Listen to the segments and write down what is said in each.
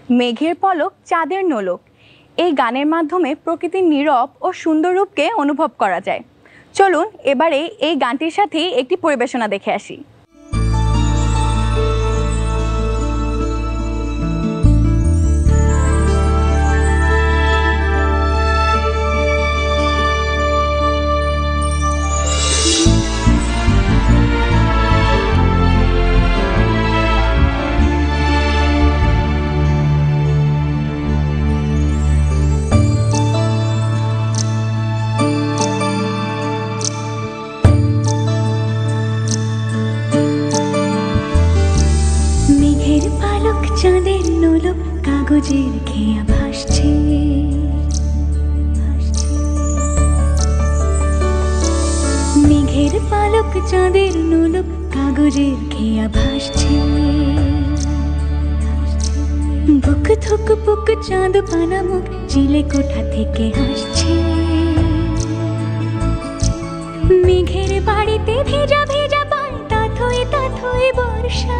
মেঘের পলক চাঁদের নোলক এই গানের মাধ্যমে প্রকৃতির নীরব ও সুন্দর রূপকে অনুভব করা যায়। চলুন এবারে এই গানটির সাথেই একটি পরিবেশনা দেখে আসি। চাঁদের নোলক কাগজের খেয়া ভাসছে, মেঘের পালক চাঁদের নোলক কাগজের খেয়া ভাসছে। বুক থুক বুক চাঁদ পানা মুখ চিলে কোঠা থেকে হাসছে। মেঘের বাড়িতে ভেজা ভেজা পায় তাথই তাথই বর্ষা।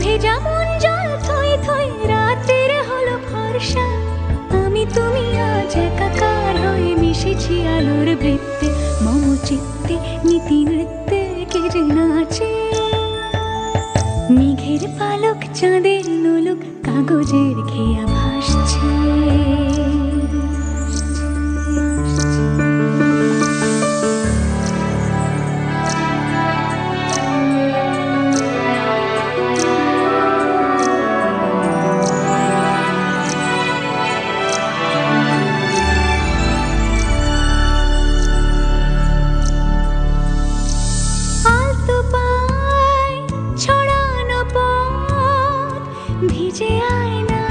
ভেজা মন জল থই থই রাতের হলো ফর্সা। আমি তুমি আজ একাকার হয়ে মিশেছি আলোর বৃত্তে, মম চিত্তে নীতি নৃত্যে কে যে নাচে। মেঘের পালক চাঁদের নোলক কাগজের খেয়া ভাসছে। ভিজে আয়না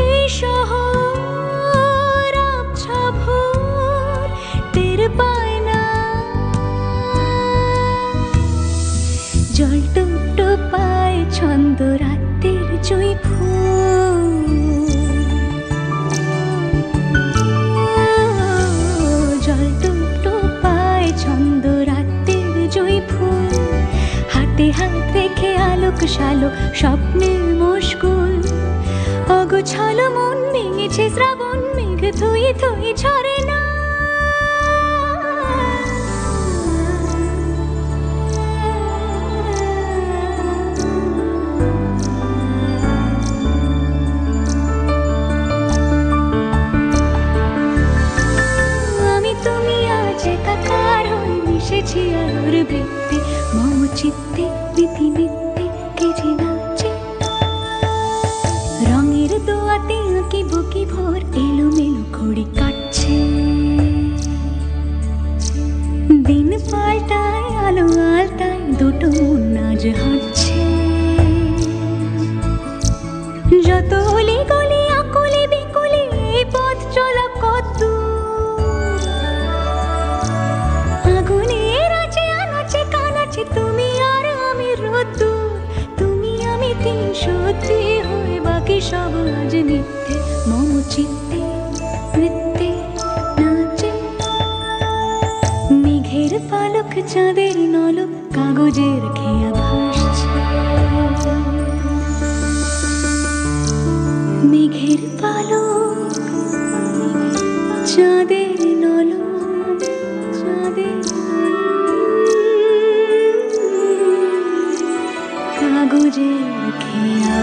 এই শহর আবছা ভোর টের পায় না। জল টুপ পায় ছন্দ রাতের জুঁই ফুল। জল টুপ পায় ছন্দ রাতের জুঁই ফুল। হাতে হাত রেখে আলোক শালো স্বপ্নের মশগুল। অগোছালো মন ভেঙেছে শ্রাবণ মেঘ থই থই ঝরে না। আমি তুমি আজ একাকার হয়ে মিশেছি আলোর বৃত্তে, মম চিত্তে নীতি নৃত্যে কে যে নাচে। রঙের দোয়াতে আঁকি বুকি ভোর এলোমেলো ঘড়ি কাটছে। দিন পাল্টায় আলো আলতায় দুটো মন আজ হাঁটছে। যত অলি গলি আকুলি বিকুলি এই পথ চলা কত আগুনের আছে আনাচে কানাচে। তুমি আর আমি রোদ্দুর, তুমি আমি তিন সত্যি হয়ে বাকি সব আজ মিথ্যে, মম চিত্তে নৃত্যে নাচে। মেঘের পালক চাঁদের নলক কাগজের খেয়া ভাসছে। মেঘের পালক চাঁদের নলক চাঁদের কাগজের খেয়া।